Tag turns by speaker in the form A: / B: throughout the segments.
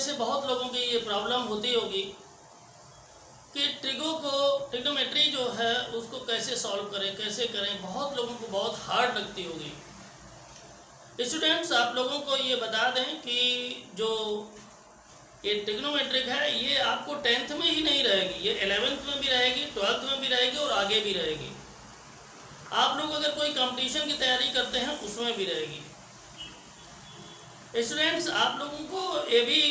A: से बहुत लोगों की ये प्रॉब्लम होती होगी कि ट्रिग्नोमेट्री जो है उसको कैसे सॉल्व करें, कैसे करें। बहुत लोगों को बहुत हार्ड लगती होगी। स्टूडेंट्स, आप लोगों को ये बता दें कि जो ये ट्रिग्नोमेट्रिक है ये आपको 10th में ही नहीं रहेगी, ये 11th में भी रहेगी, 12th में भी रहेगी और आगे भी रहेगी। आप लोग अगर कोई कंपटीशन की तैयारी करते हैं उसमें भी रहेगी। स्टूडेंट्स, आप लोगों को ये भी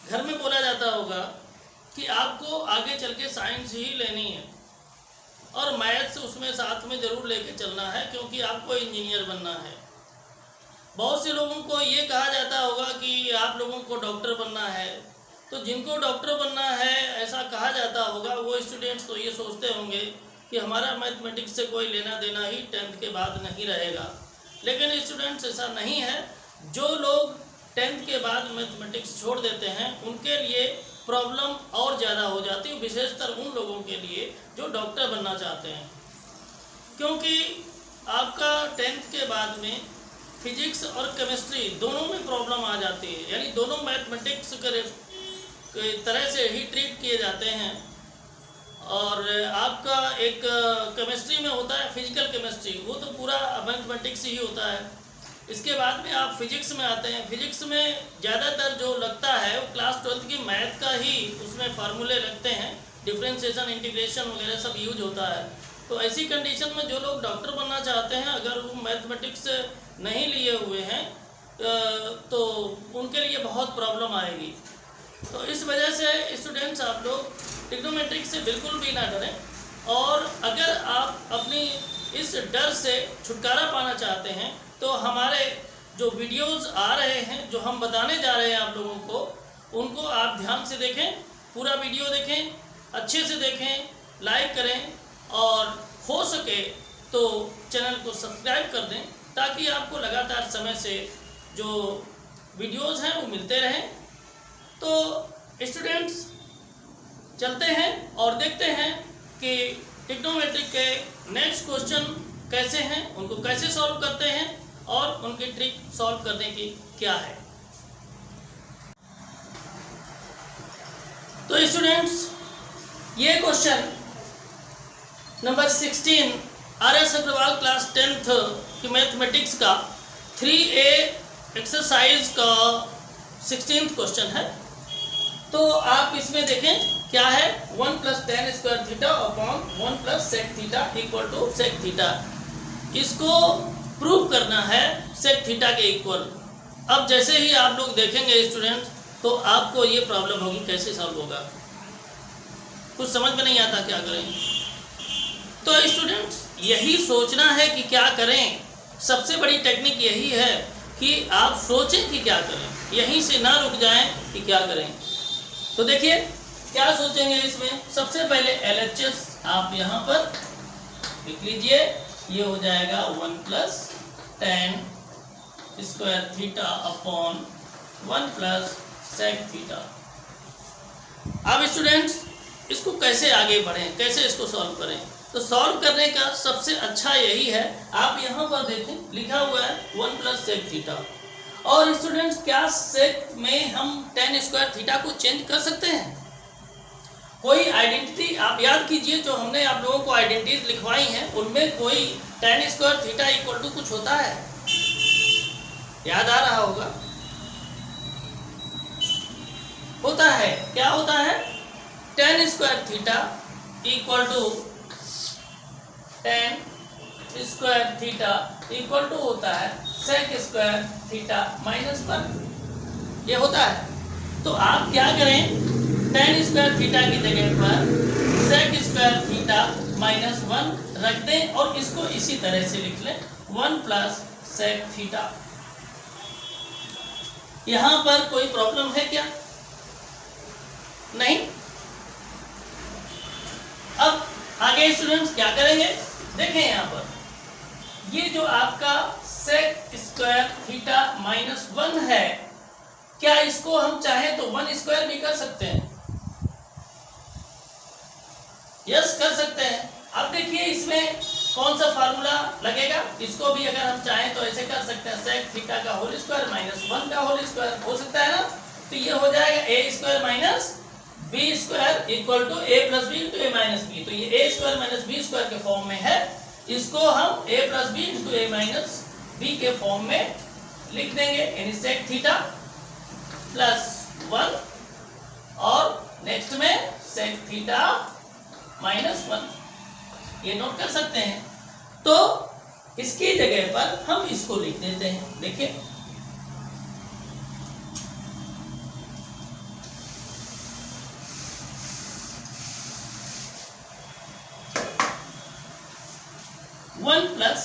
A: घर में बोला जाता होगा कि आपको आगे चल के साइंस ही लेनी है और मैथ्स उसमें साथ में ज़रूर लेके चलना है, क्योंकि आपको इंजीनियर बनना है। बहुत से लोगों को ये कहा जाता होगा कि आप लोगों को डॉक्टर बनना है, तो जिनको डॉक्टर बनना है ऐसा कहा जाता होगा वो स्टूडेंट्स तो ये सोचते होंगे कि हमारा मैथमेटिक्स से कोई लेना देना ही 10th के बाद नहीं रहेगा। लेकिन स्टूडेंट्स, ऐसा नहीं है। जो लोग 10th के बाद मैथमेटिक्स छोड़ देते हैं उनके लिए प्रॉब्लम और ज़्यादा हो जाती है, विशेषतर उन लोगों के लिए जो डॉक्टर बनना चाहते हैं, क्योंकि आपका 10th के बाद में फिजिक्स और केमिस्ट्री दोनों में प्रॉब्लम आ जाती है, यानी दोनों मैथमेटिक्स के तरह से ही ट्रीट किए जाते हैं। और आपका एक केमिस्ट्री में होता है फिजिकल केमिस्ट्री, वो तो पूरा मैथमेटिक्स ही होता है। इसके बाद में आप फिजिक्स में आते हैं। फिजिक्स में ज़्यादातर जो लगता है वो क्लास 12th की मैथ का ही उसमें फार्मूले लगते हैं, डिफ्रेंशिएशन, इंटीग्रेशन वगैरह सब यूज होता है। तो ऐसी कंडीशन में जो लोग डॉक्टर बनना चाहते हैं, अगर वो मैथमेटिक्स नहीं लिए हुए हैं तो उनके लिए बहुत प्रॉब्लम आएगी। तो इस वजह से स्टूडेंट्स, आप लोग ट्रिग्नोमेट्रिक से बिल्कुल भी ना डरें, और अगर आप अपनी इस डर से छुटकारा पाना चाहते हैं तो हमारे जो वीडियोस आ रहे हैं, जो हम बताने जा रहे हैं आप लोगों को, उनको आप ध्यान से देखें, पूरा वीडियो देखें, अच्छे से देखें, लाइक करें और हो सके तो चैनल को सब्सक्राइब कर दें, ताकि आपको लगातार समय से जो वीडियोस हैं वो मिलते रहें। तो स्टूडेंट्स, चलते हैं और देखते हैं कि ट्रिग्नोमेट्रिक के नेक्स्ट क्वेश्चन कैसे हैं, उनको कैसे सॉल्व करते हैं और उनकी ट्रिक सॉल्व करने की क्या है। तो स्टूडेंट्स, ये question number 16 RS Agarwal class 10th की मैथमेटिक्स का 3A एक्सरसाइज का 16th क्वेश्चन है। तो आप इसमें देखें क्या है, 1 + tan square theta upon 1 + sec theta equal to sec theta. इसको प्रूव करना है sec थीटा के इक्वल। अब जैसे ही आप लोग देखेंगे स्टूडेंट, तो आपको ये प्रॉब्लम होगी कैसे सॉल्व होगा, कुछ समझ में नहीं आता क्या करें। तो स्टूडेंट्स, यही सोचना है कि क्या करें। सबसे बड़ी टेक्निक यही है कि आप सोचें कि क्या करें, यहीं से ना रुक जाएं कि क्या करें। तो देखिए क्या सोचेंगे इसमें। सबसे पहले LHS आप यहाँ पर लिख लीजिए, ये हो जाएगा 1 + tan square theta upon 1 + sec theta. अब स्टूडेंट्स, इसको कैसे आगे बढ़ें, कैसे इसको सॉल्व करें। तो सॉल्व करने का सबसे अच्छा यही है, आप यहाँ पर देखें लिखा हुआ है 1 + sec थीटा। और स्टूडेंट्स, क्या sec में हम tan स्क्वायर थीटा को चेंज कर सकते हैं? कोई आइडेंटिटी आप याद कीजिए, जो हमने आप लोगों को आइडेंटिटीज लिखवाई हैं उनमें कोई tan square theta equal to कुछ होता है, याद आ रहा होगा। होता है, क्या होता है, tan square theta equal to tan square theta equal to होता है sec स्क्वायर थीटा -1, ये होता है। तो आप क्या करें, tan स्क्वायर थीटा की जगह पर sec स्क्वायर थीटा -1 रख दें और इसको इसी तरह से लिख लें 1 + sec थीटा। यहां पर कोई प्रॉब्लम है क्या? नहीं। अब आगे स्टूडेंट्स क्या करेंगे, देखें यहाँ पर ये जो आपका sec स्क्वायर थीटा -1 है, क्या इसको हम चाहें तो 1 स्क्वायर भी कर सकते हैं? यस, कर सकते हैं। अब देखिए इसमें कौन सा फार्मूला लगेगा? इसको भी अगर हम चाहें तो ऐसे कर सकते हैं, सेक थीटा का होल स्क्वायर माइनस 1 का होल स्क्वायर, हो सकता है ना? तो ये हो जाएगा a square minus b square equal to a plus b into a minus b. तो ये a square minus b square के फॉर्म में है, इसको हम a plus b into a minus b के फॉर्म में लिख देंगे, यानी सेक थीटा प्लस 1 और नेक्स्ट में सेक थीटा माइनस 1, ये नोट कर सकते हैं। तो इसकी जगह पर हम इसको लिख देते हैं, देखिए one plus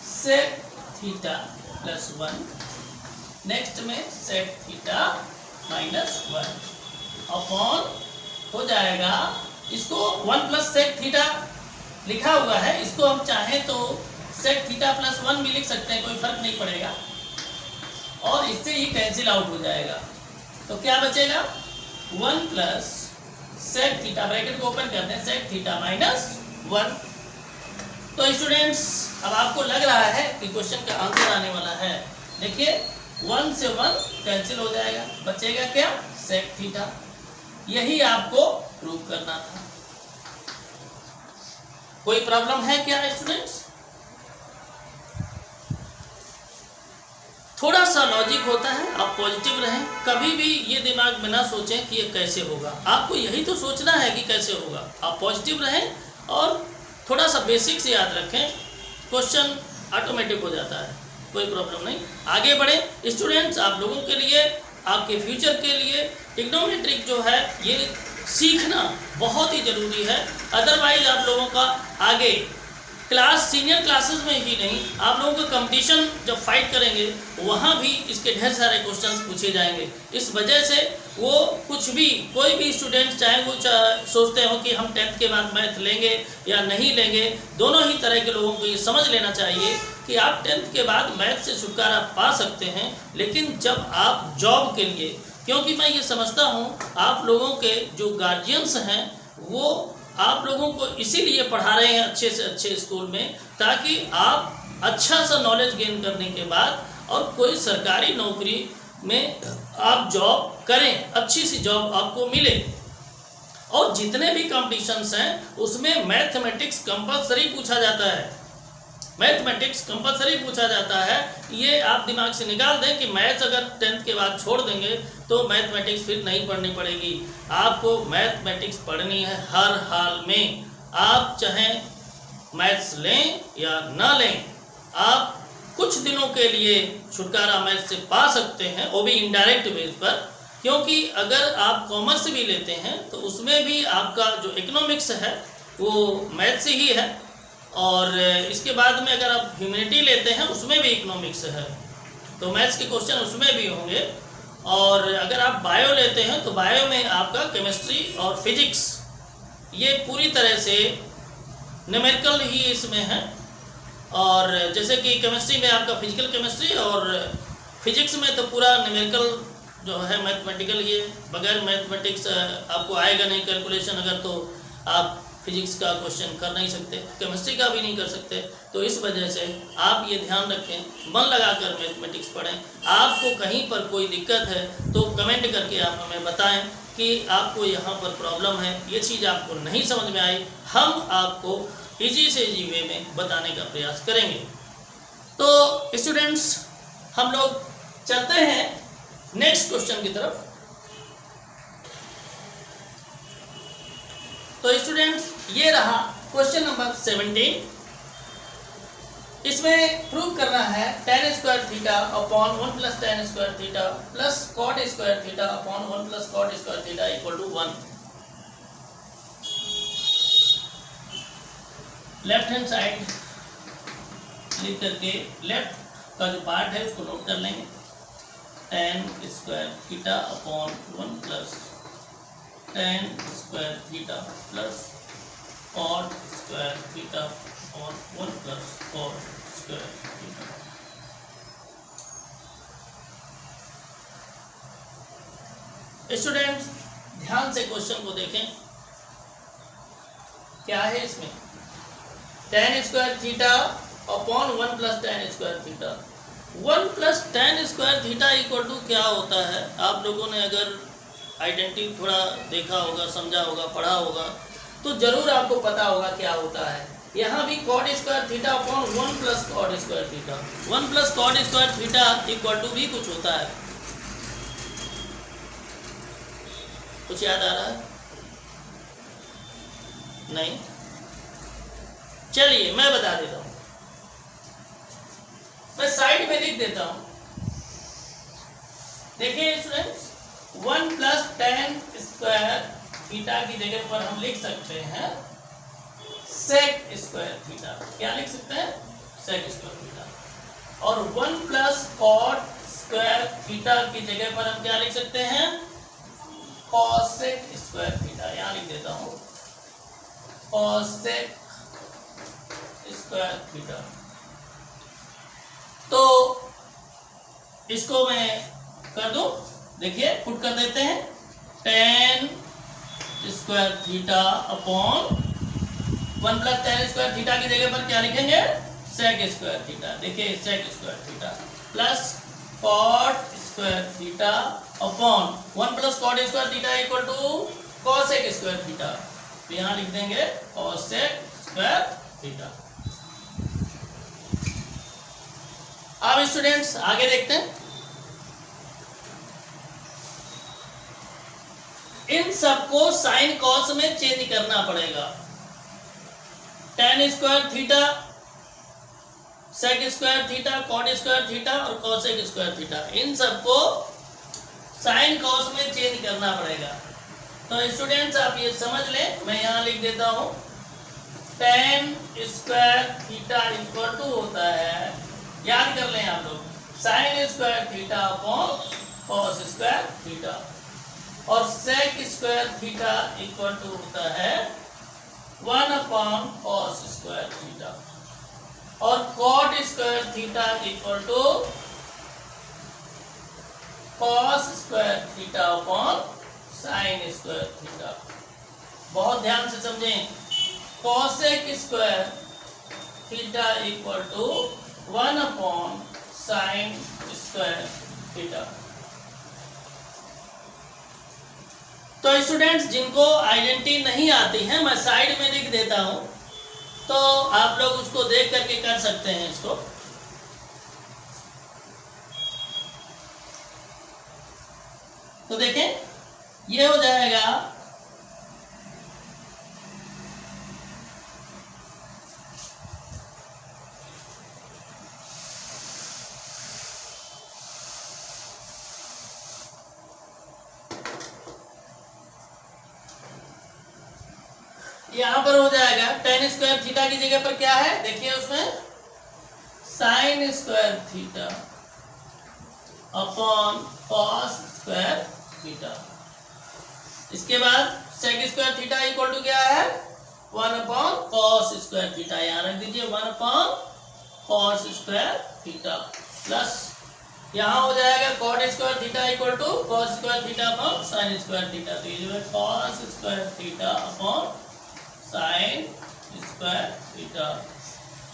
A: sec theta plus 1, next में सेक थीटा माइनस 1 अपॉन हो जाएगा, इसको 1 प्लस सेक थीटा लिखा हुआ है, इसको हम चाहें तो सेक थीटा प्लस 1 भी लिख सकते हैं, कोई फर्क नहीं पड़ेगा, और इससे ही कैंसिल आउट हो जाएगा। तो क्या बचेगा? 1 प्लस सेक थीटा, ब्रैकेट को ओपन करते हैं, सेक थीटा माइनस 1। तो स्टूडेंट्स अब आपको लग रहा है कि क्वेश्चन का आंसर आने वाला है। देखिए 1 से 1 कैंसिल हो जाएगा, बचेगा क्या? Sec theta. यही आपको प्रूव करना था। कोई प्रॉब्लम है क्या स्टूडेंट्स? थोड़ा सा लॉजिक होता है, आप पॉजिटिव रहें, कभी भी ये दिमाग में ना सोचें कि ये कैसे होगा, आपको यही तो सोचना है कि कैसे होगा। आप पॉजिटिव रहें और थोड़ा सा बेसिक्स याद रखें, क्वेश्चन ऑटोमेटिक हो जाता है, कोई प्रॉब्लम नहीं। आगे बढ़े स्टूडेंट्स, आप लोगों के लिए, आपके फ्यूचर के लिए ट्रिग्नोमेट्रिक जो है ये सीखना बहुत ही ज़रूरी है, अदरवाइज आप लोगों का आगे क्लास, सीनियर क्लासेस में ही नहीं, आप लोगों का कंपटीशन जब फाइट करेंगे वहाँ भी इसके ढेर सारे क्वेश्चंस पूछे जाएंगे। इस वजह से वो कुछ भी, कोई भी स्टूडेंट चाहे वो सोचते हो कि हम 10th के बाद मैथ लेंगे या नहीं लेंगे, दोनों ही तरह के लोगों को ये समझ लेना चाहिए कि आप 10th के बाद मैथ से छुटकारा पा सकते हैं, लेकिन जब आप जॉब के लिए, क्योंकि मैं ये समझता हूँ आप लोगों के जो गार्जियंस हैं वो आप लोगों को इसीलिए पढ़ा रहे हैं अच्छे से अच्छे स्कूल में, ताकि आप अच्छा सा नॉलेज गेन करने के बाद और कोई सरकारी नौकरी में आप जॉब करें, अच्छी सी जॉब आपको मिले। और जितने भी कॉम्पिटिशन्स हैं उसमें मैथमेटिक्स कंपलसरी पूछा जाता है, मैथमेटिक्स कंपलसरी पूछा जाता है। ये आप दिमाग से निकाल दें कि मैथ्स अगर 10th के बाद छोड़ देंगे तो मैथमेटिक्स फिर नहीं पढ़नी पड़ेगी, आपको मैथमेटिक्स पढ़नी है हर हाल में। आप चाहे मैथ्स लें या ना लें, आप कुछ दिनों के लिए छुटकारा मैथ्स से पा सकते हैं, वो भी इनडायरेक्ट बेस पर, क्योंकि अगर आप कॉमर्स भी लेते हैं तो उसमें भी आपका जो इकोनॉमिक्स है वो मैथ्स ही है, और इसके बाद में अगर आप ह्यूमैनिटी लेते हैं उसमें भी इकोनॉमिक्स है, तो मैथ्स के क्वेश्चन उसमें भी होंगे। और अगर आप बायो लेते हैं तो बायो में आपका केमिस्ट्री और फिजिक्स ये पूरी तरह से न्यूमेरिकल ही इसमें है, और जैसे कि केमिस्ट्री में आपका फिजिकल केमिस्ट्री और फिजिक्स में तो पूरा न्यूमेरिकल जो है मैथमेटिकल, ये बगैर मैथमेटिक्स आपको आएगा नहीं कैलकुलेशन, अगर तो आप फिजिक्स का क्वेश्चन कर नहीं सकते, केमिस्ट्री का भी नहीं कर सकते। तो इस वजह से आप ये ध्यान रखें, मन लगाकर मैथमेटिक्स पढ़ें। आपको कहीं पर कोई दिक्कत है तो कमेंट करके आप हमें बताएं कि आपको यहाँ पर प्रॉब्लम है, ये चीज़ आपको नहीं समझ में आई, हम आपको इजी से इजी वे में बताने का प्रयास करेंगे। तो स्टूडेंट्स हम लोग चलते हैं नेक्स्ट क्वेश्चन की तरफ। तो स्टूडेंट्स ये रहा क्वेश्चन नंबर 17। इसमें प्रूव करना है tan square theta upon 1 plus tan square theta plus cot square theta upon 1 plus cot square theta equal to 1। Left hand side लिख करके लेफ्ट का जो पार्ट है उसको नोट कर लेंगे, tan square theta upon 1 plus tan square theta plus cot square theta और 1 plus cot square theta. Students ध्यान से क्वेश्चन को देखें, क्या है इसमें। tan square theta upon 1 plus tan square theta. 1 plus tan square theta equal to क्या होता है? आप लोगों ने अगर आइडेंटिटी थोड़ा देखा होगा, समझा होगा, पढ़ा होगा तो जरूर आपको पता होगा क्या होता है। यहाँ भी cot square theta upon 1 plus cot square theta. 1 plus cot square theta equal to भी कुछ होता है। कुछ याद आ रहा है? नहीं? चलिए मैं बता देता हूं, मैं साइड में लिख देता हूं। देखिए students, 1 plus tan square theta की जगह पर हम लिख सकते हैं सेक स्क्वायर थीटा। क्या लिख सकते हैं? Sec square theta. और 1 प्लस कॉट स्क्वायर थीटा की जगह पर हम क्या लिख सकते हैं? Cosec square theta. यहां लिख देता हूं कॉसेक स्क्वायर थीटा। तो इसको मैं कर दूं, देखिए पुट कर देते हैं tan square theta upon 1 plus tan square theta की जगह पर क्या लिखेंगे? Sec square theta. देखिए sec square theta plus cot square theta upon 1 plus cot square theta equal to cosec square theta. तो यहां लिख देंगे कॉसेक स्क्वायर थीटा। अब स्टूडेंट्स आगे देखते हैं। इन सबको साइन कॉस में चेंज करना पड़ेगा। tan square theta, sec square theta, cot square theta और कॉसेक स्क्वायर थीटा, इन सबको साइन कॉस में चेंज करना पड़ेगा। तो स्टूडेंट्स आप ये समझ लें, मैं यहां लिख देता हूं tan square theta equal to होता है, याद कर लें आप लोग, sine square theta upon cos square theta. और sec square theta equal to होता है 1 अपॉन कॉस स्क्वायर थीटा। और cot square theta equal to cos square theta upon sine square theta. बहुत ध्यान से समझें, cosec square theta equal to 1 upon sine square theta. तो students जिनको identity नहीं आती है, मैं साइड में लिख देता हूं, तो आप लोग उसको देख करके कर सकते हैं इसको। तो देखें, ये हो जाएगा यहां पर हो जाएगा tan स्क्वायर थीटा की जगह पर क्या है? देखिए उसमें sine square theta upon cos square theta. इसके बाद sec square theta equal to क्या है? 1 अपॉन कॉस स्क्वायर थीटा। यहां रख दीजिए 1 upon cos square theta plus यहां हो जाएगा cot square theta equal to cos square theta upon sine square theta. तो ये जो है cos square theta upon sine square theta.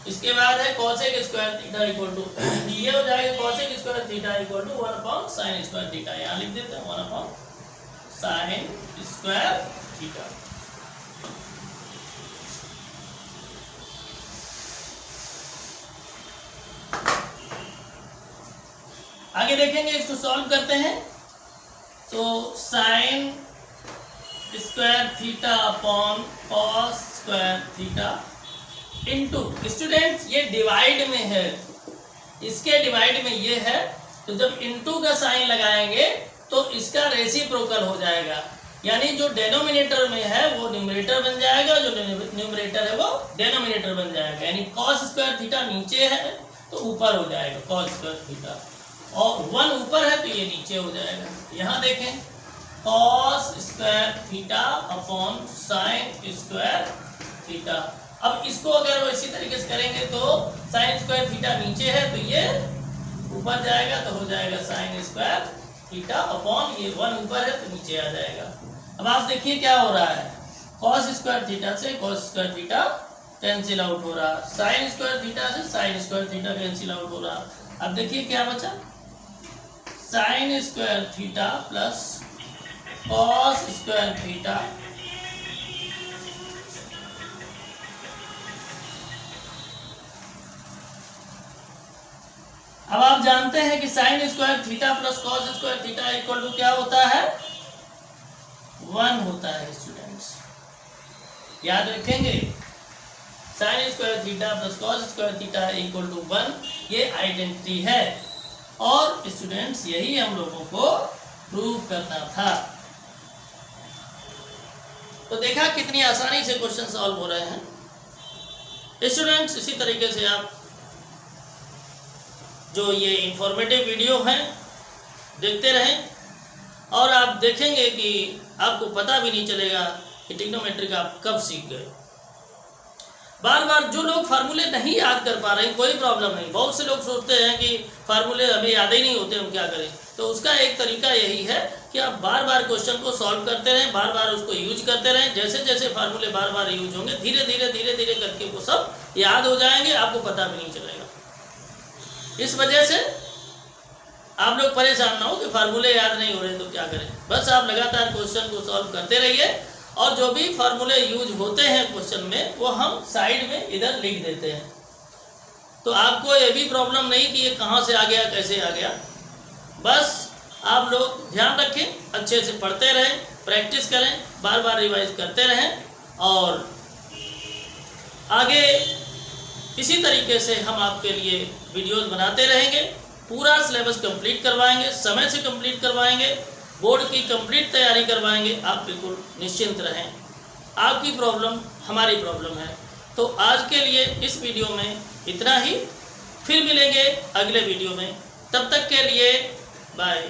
A: इसके बाद है cosec square theta equal to, ये हो जाएगा cosec square theta equal to 1 upon sine square theta. यहां लिख देते हैं 1 अपॉन साइन स्क्वायर थीटा। आगे देखेंगे, इसको सॉल्व करते हैं। तो sign square theta upon cos square theta into, students ये डिवाइड में है, इसके डिवाइड में ये है, तो जब इनटू का साइन लगाएंगे तो इसका रेसिप्रोकल हो जाएगा, यानी जो डेनोमिनेटर में है वो न्यूमरेटर बन जाएगा, जो न्यूमरेटर है वो डेनोमिनेटर बन जाएगा। यानी कॉस स्क्वायर थीटा नीचे है तो ऊपर हो जाएगा कॉस स्क्वायर थीटा, और 1 ऊपर है तो ये नीचे हो जाएगा। यहाँ देखें cos square theta upon sine square theta. अब इसको अगर वो इसी तरीके से करेंगे तो साइन स्क्वायर थीटा नीचे है तो ये ऊपर जाएगा, तो हो जाएगा साइन स्क्वायर थीटा अपॉन ये 1 ऊपर है तो नीचे आ जाएगा। अब आप देखिए क्या हो रहा है, कॉस स्क्वायर थीटा से cos square theta cancel out हो रहा, साइन स्क्वायर थीटा से sine square theta cancel out हो रहा। अब देखिए क्या बचा, sine square theta plus cos square theta अब आप जानते हैं कि sine square theta plus cos square theta equal to क्या होता है, 1 होता है स्टूडेंट्स, याद रखेंगे। Sine square theta plus cos square theta equal to 1, ये आइडेंटिटी है। और स्टूडेंट्स यही हम लोगों को प्रूव करना था। तो देखा कितनी आसानी से क्वेश्चन सॉल्व हो रहे हैं स्टूडेंट्स। इसी तरीके से आप जो ये इंफॉर्मेटिव वीडियो हैं देखते रहें, और आप देखेंगे कि आपको पता भी नहीं चलेगा कि ट्रिग्नोमेट्री आप कब सीख गए। बार बार जो लोग फार्मूले नहीं याद कर पा रहे हैं, कोई प्रॉब्लम नहीं। बहुत से लोग सोचते हैं कि फार्मूले हमें याद ही नहीं होते, हम क्या करें। तो उसका एक तरीका यही है कि आप बार बार क्वेश्चन को सॉल्व करते रहें, बार बार उसको यूज करते रहें। जैसे जैसे फार्मूले बार बार यूज होंगे, धीरे धीरे करके वो सब याद हो जाएंगे, आपको पता भी नहीं चलेगा। इस वजह से आप लोग परेशान ना हो कि फार्मूले याद नहीं हो रहे तो क्या करें। बस आप लगातार क्वेश्चन को सॉल्व करते रहिए, और जो भी फार्मूले यूज होते हैं क्वेश्चन में वो हम साइड में इधर लिख देते हैं। तो आपको ये भी प्रॉब्लम नहीं कि ये कहाँ से आ गया, कैसे आ गया। बस आप लोग ध्यान रखें, अच्छे से पढ़ते रहें, प्रैक्टिस करें, बार बार रिवाइज करते रहें, और आगे इसी तरीके से हम आपके लिए वीडियोस बनाते रहेंगे। पूरा सिलेबस कंप्लीट करवाएंगे, समय से कंप्लीट करवाएंगे, बोर्ड की कंप्लीट तैयारी करवाएंगे। आप बिल्कुल निश्चिंत रहें, आपकी प्रॉब्लम हमारी प्रॉब्लम है। तो आज के लिए इस वीडियो में इतना ही, फिर मिलेंगे अगले वीडियो में। तब तक के लिए बाय।